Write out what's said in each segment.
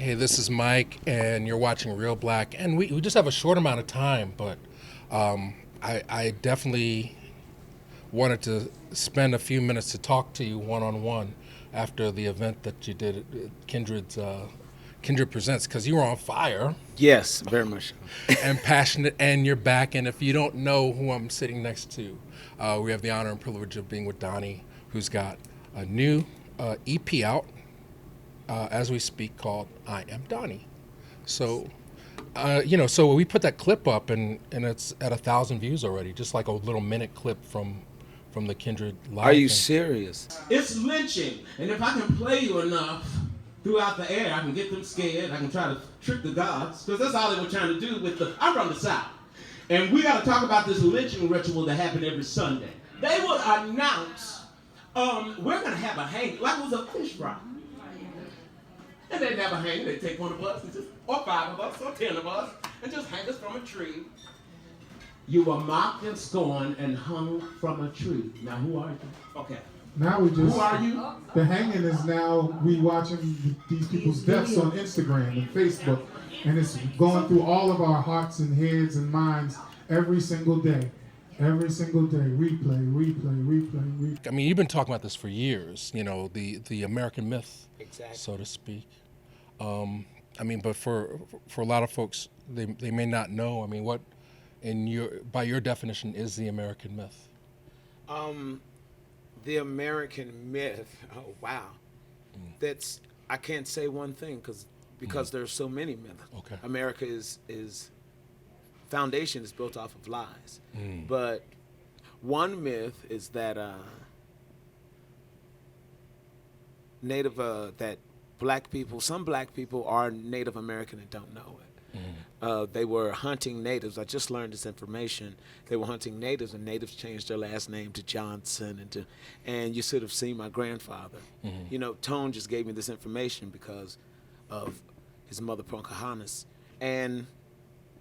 Hey, this is Mike, and you're watching Real Black. And we just have a short amount of time, but I definitely wanted to spend a few minutes to talk to you one on one after the event that you did at Kindred Presents, because you were on fire Yes, very much. and passionate, and you're back. And if you don't know who I'm sitting next to, we have the honor and privilege of being with Donnie, who's got a new EP out as we speak called "I Am Donnie." So, so we put that clip up, and it's at 1,000 views already, just like a little minute clip from the Kindred live Are you thing. serious? It's lynching, and if I can play you enough throughout the air, I can get them scared. I can try to trick the gods, because that's all they were trying to do with the. I'm from the South, and we got to talk about this lynching ritual that happened every Sunday. They would announce, we're gonna have a hang, like it was a fish fry. And they'd never hang. They'd take one of us, and just, or 5 of us, or 10 of us, and just hang us from a tree. You were mocked and scorned and hung from a tree. Now, who are you? Okay. Now we just. Who are you? The hanging is now we watching these people's deaths on Instagram and Facebook, and it's going through all of our hearts and heads and minds every single day. Every single day, replay. I mean, you've been talking about this for years. The American myth, Exactly. so to speak. I mean, but for a lot of folks, they may not know. I mean, what by your definition is the American myth? The American myth. Oh wow, that's I can't say one thing because there's so many myths. Okay. America is foundation is built off of lies, but one myth is that that some black people are Native American and don't know it. They were hunting natives. I just learned this information. They were hunting natives, and natives changed their last name to Johnson, and you should have seen my grandfather. Tone just gave me this information because of his mother, Pocahontas, and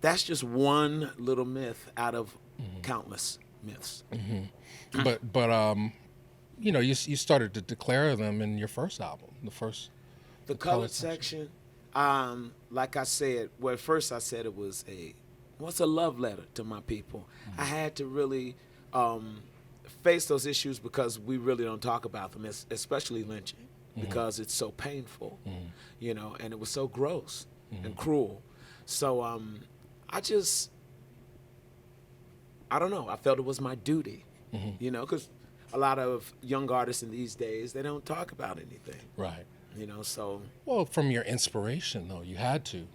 that's just one little myth out of countless myths. But you started to declare them in your first album, The colored section, like I said, well, at first I said it was a love letter to my people. I had to really face those issues because we really don't talk about them, especially lynching, because it's so painful, and it was so gross and cruel. So I don't know. I felt it was my duty, because a lot of young artists in these days, they don't talk about anything. Right. So. Well, from your inspiration, though, you had to.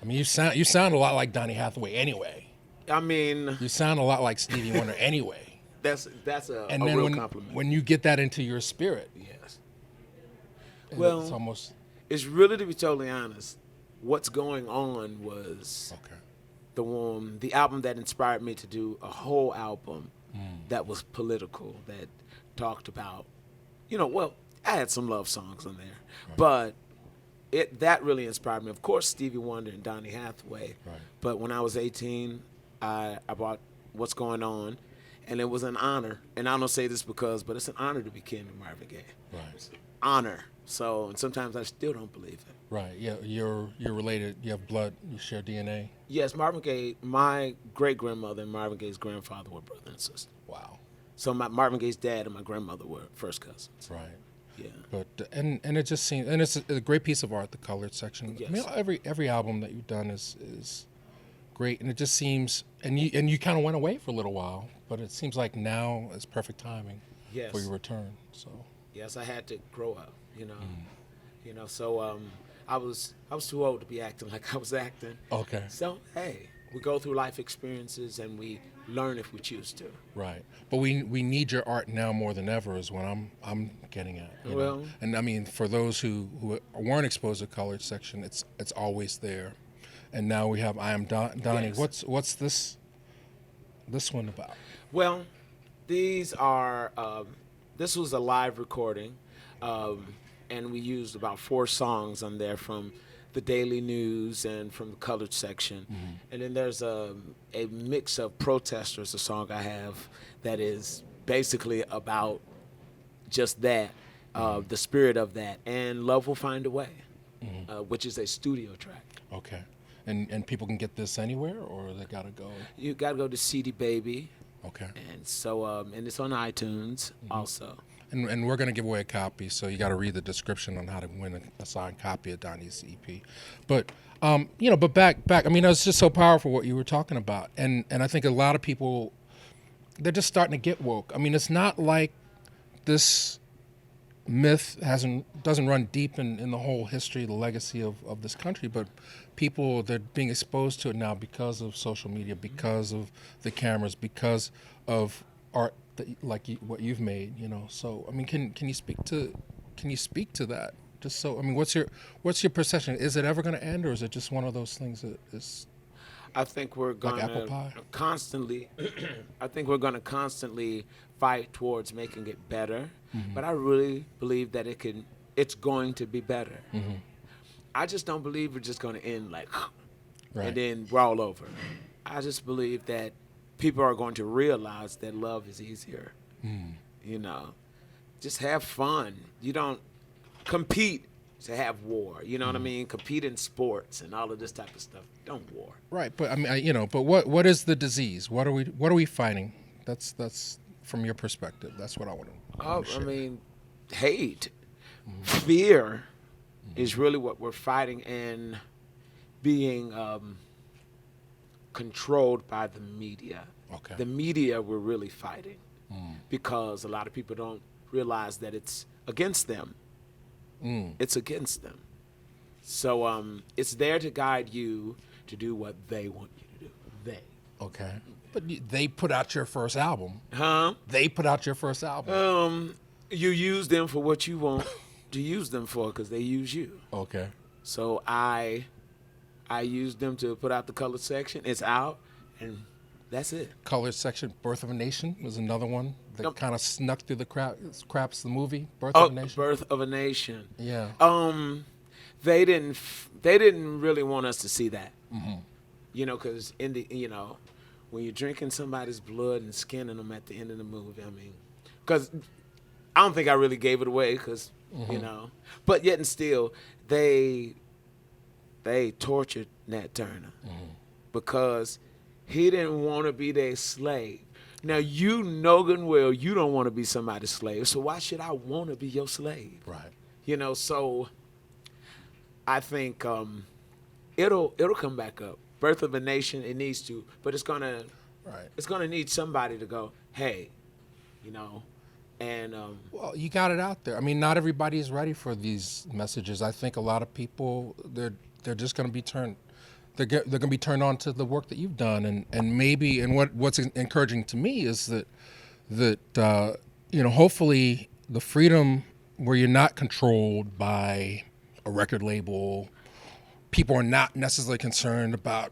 I mean, you sound a lot like Donny Hathaway anyway. I mean. You sound a lot like Stevie Wonder anyway. That's a and real then compliment. when you get that into your spirit. Yes. Well, it's really, to be totally honest, what's going on was okay. the album that inspired me to do a whole album that was political, that talked about, I had some love songs on there, but that really inspired me. Of course, Stevie Wonder and Donny Hathaway, right. But when I was 18, I bought What's Going On, and it was an honor, and I don't say this but it's an honor to be kin to Marvin Gaye. Right. It's an honor. So, and sometimes I still don't believe it. Right. Yeah. You're related. You have blood. You share DNA. Yes, Marvin Gaye. My great grandmother and Marvin Gaye's grandfather were brother and sister. Wow. So Marvin Gaye's dad and my grandmother were first cousins. Right. Yeah. But and it just seems, and it's a great piece of art, the colored section. Yes. I mean, every album that you've done is great, and it just seems, and you kind of went away for a little while, but it seems like now is perfect timing for your return. So. Yes, I had to grow up. So I was too old to be acting like I was acting. Okay. So hey, we go through life experiences and we learn if we choose to. Right, but we need your art now more than ever is what I'm getting at. You know? And I mean, for those who weren't exposed to colored section, it's always there, and now we have I Am Donnie. Yes. What's this one about? Well, these are this was a live recording. And we used about 4 songs on there from the Daily News and from the colored section. And then there's a mix of Protesters, a song I have that is basically about just that, the spirit of that, and Love Will Find a Way. which is a studio track. Okay. And people can get this anywhere, or they gotta go? You got to go to CD Baby. Okay. And so, and it's on iTunes also. And we're gonna give away a copy, so you got to read the description on how to win a signed copy of Donnie's EP. But but back. I mean, it's just so powerful what you were talking about, and I think a lot of people, they're just starting to get woke. I mean, it's not like this myth doesn't run deep in the whole history, the legacy of this country, but people, they're being exposed to it now because of social media, because of the cameras, because of art what you've made, So I mean, can you speak to that? Just so, I mean, what's your perception? Is it ever going to end, or is it just one of those things that is? I think we're going apple to pie? constantly. I think we're going to constantly fight towards making it better. But I really believe that it's going to be better. I just don't believe we're just going to end like, Right. and then we're all over. I just believe that people are going to realize that love is easier. Just have fun. You don't compete to have war. You know what I mean? Compete in sports and all of this type of stuff. Don't war. Right, but I mean, but what is the disease? What are we fighting? That's from your perspective. That's what I want to. I mean, hate, fear is really what we're fighting, and being controlled by the media. Okay. The media we're really fighting because a lot of people don't realize that it's against them. It's against them. So it's there to guide you to do what they want you to do. They. Okay. But they put out your first album. Huh? They put out your first album. You use them for what you want to use them for, because they use you. Okay. So I used them to put out the color section. It's out, and that's it. Color section, Birth of a Nation was another one that kind of snuck through the craps. The movie Birth of a Nation. Birth of a Nation. Yeah. They didn't really want us to see that. Because when you're drinking somebody's blood and skinning them at the end of the movie, I mean, because I don't think I really gave it away, because but yet and still they tortured Nat Turner because he didn't want to be their slave. Now, you know good and well you don't want to be somebody's slave, so why should I want to be your slave? Right. So I think it'll come back up. Birth of a Nation, it needs to, but it's gonna need somebody to go, hey, and well, you got it out there. I mean, not everybody is ready for these messages. I think a lot of people, they're just going to be turned. They're going to be turned on to the work that you've done, and maybe, and what's encouraging to me is that hopefully the freedom where you're not controlled by a record label, people are not necessarily concerned about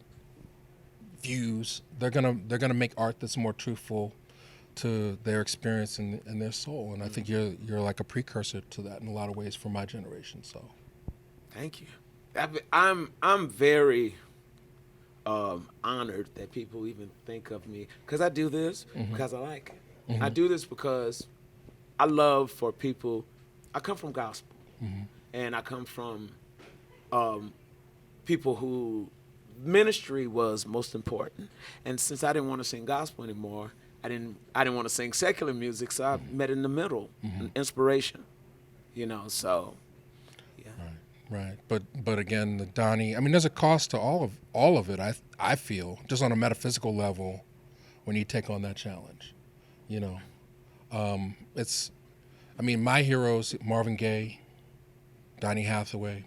views. They're gonna make art that's more truthful to their experience and their soul, and I think you're like a precursor to that in a lot of ways for my generation. So, thank you. I'm very honored that people even think of me, because I do this because I like it. I do this because I love for people. I come from gospel, and I come from people who ministry was most important. And since I didn't want to sing gospel anymore, I didn't want to sing secular music, so I met in the middle, an inspiration, so yeah. Right. But again, the Donnie, I mean, there's a cost to all of it. I feel, just on a metaphysical level, when you take on that challenge, it's, I mean, my heroes, Marvin Gaye, Donnie Hathaway,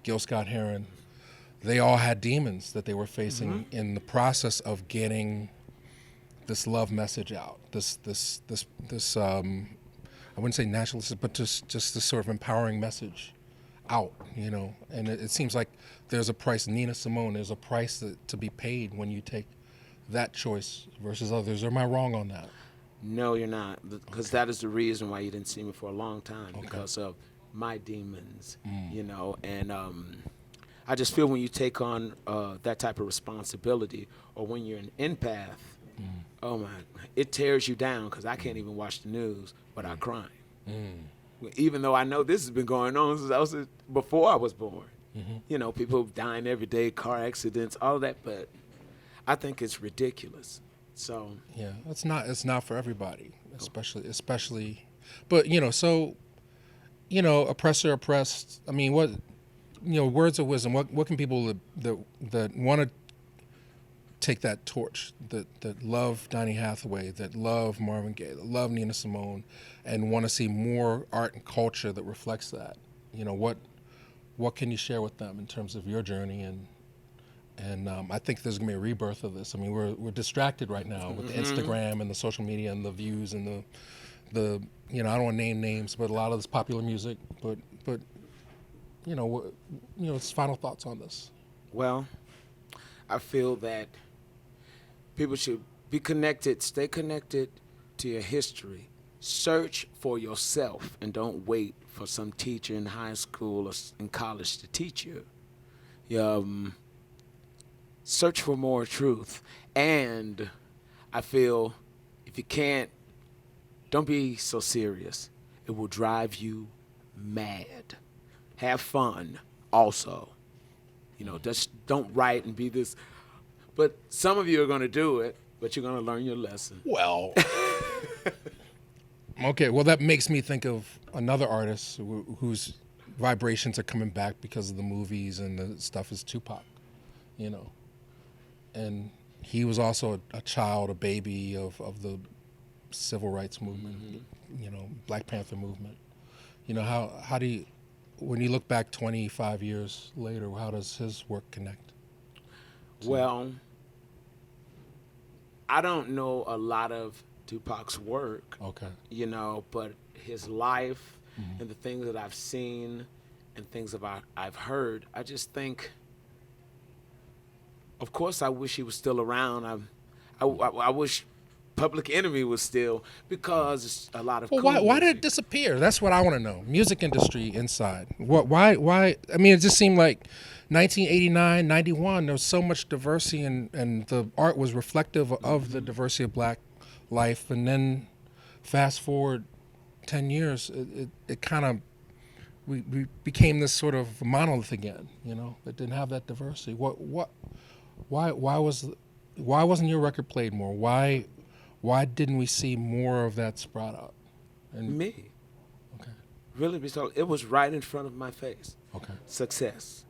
Gil Scott-Heron, they all had demons that they were facing in the process of getting this love message out. This I wouldn't say nationalistic, but just this sort of empowering message out, And it seems like there's a price. Nina Simone, there's a price to be paid when you take that choice versus others. Or am I wrong on that? No, you're not, because that is the reason why you didn't see me for a long time, because of my demons, and I just feel when you take on that type of responsibility, or when you're an empath, oh my, it tears you down, because I can't even watch the news without crying. Even though I know this has been going on since before I was born. You know, people dying every day, car accidents, all that, but I think it's ridiculous. So Yeah, it's not for everybody, especially, but so oppressor oppressed. I mean, what words of wisdom. What can people that want to take that torch, that love Donny Hathaway, that love Marvin Gaye, that love Nina Simone, and want to see more art and culture that reflects that? What can you share with them in terms of your journey? And I think there's gonna be a rebirth of this. I mean, we're distracted right now with the Instagram and the social media and the views and the I don't want to name names, but a lot of this popular music. But it's final thoughts on this. well, I feel that people should be connected, stay connected to your history. Search for yourself and don't wait for some teacher in high school or in college to teach you. Search for more truth. And I feel if you can't, don't be so serious. It will drive you mad. Have fun also. Just don't write and be this. But some of you are going to do it, but you're going to learn your lesson. Well, okay. Well, that makes me think of another artist whose vibrations are coming back because of the movies and the stuff is Tupac, and he was also a child, a baby of the civil rights movement, Black Panther movement. How do you, when you look back 25 years later, how does his work connect? Well, I don't know a lot of Tupac's work, Okay. But his life and the things that I've seen and things I've heard, I just think, of course, I wish he was still around. I wish Public Enemy was still, because a lot of Well, cool why did music. it disappear? That's what I want to know. Music industry inside. Why? I mean, it just seemed like 1989, 91, there was so much diversity and the art was reflective of the diversity of Black life. And then fast forward 10 years, it kind of, we became this sort of monolith again, that didn't have that diversity. Why wasn't your record played more? Why didn't we see more of that sprout up? Me. Okay. Really, because it was right in front of my face. Okay. Success.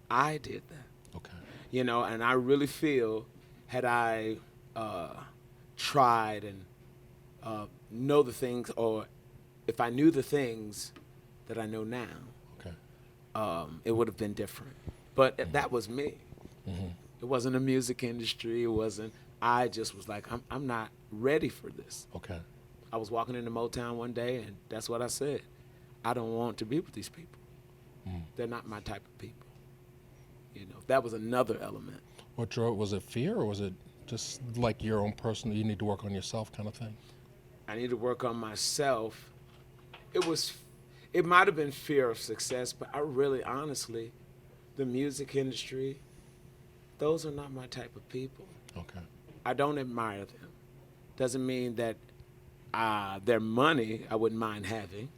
I did that. Okay. And I really feel, had I tried and know the things, or if I knew the things that I know now, Okay. it would have been different. But that was me. It wasn't a music industry. It wasn't. I just was like, I'm not ready for this. Okay. I was walking into Motown one day, and that's what I said. I don't want to be with these people. They're not my type of people. That was another element. What drove? Was it fear, or was it just like your own personal? You need to work on yourself, kind of thing. I need to work on myself. It might have been fear of success, but I really, honestly, the music industry, those are not my type of people. Okay. I don't admire them. Doesn't mean that their money I wouldn't mind having,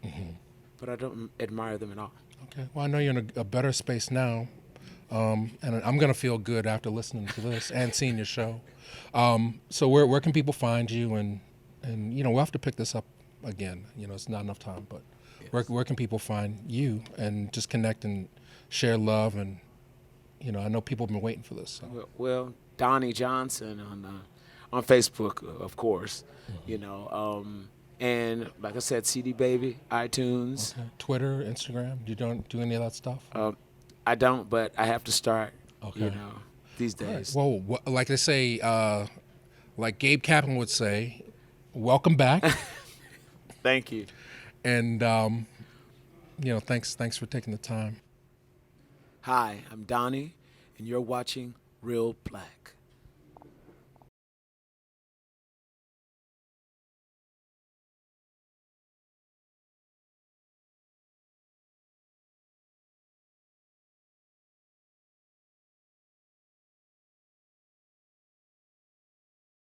but I don't admire them at all. Okay. Well, I know you're in a better space now, and I'm gonna feel good after listening to this and seeing your show. So where can people find you? And we'll have to pick this up again. It's not enough time, but Yes. where can people find you and just connect and share love? And I know people have been waiting for this. So. Well, Donnie Johnson on Facebook, of course, and like I said, CD Baby, iTunes. Okay. Twitter, Instagram. You don't do any of that stuff? I don't, but I have to start. Okay. These All right. days. Well, like they say, like Gabe Kaplan would say, welcome back. Thank you. And thanks for taking the time. Hi, I'm Donnie, and you're watching Real Black.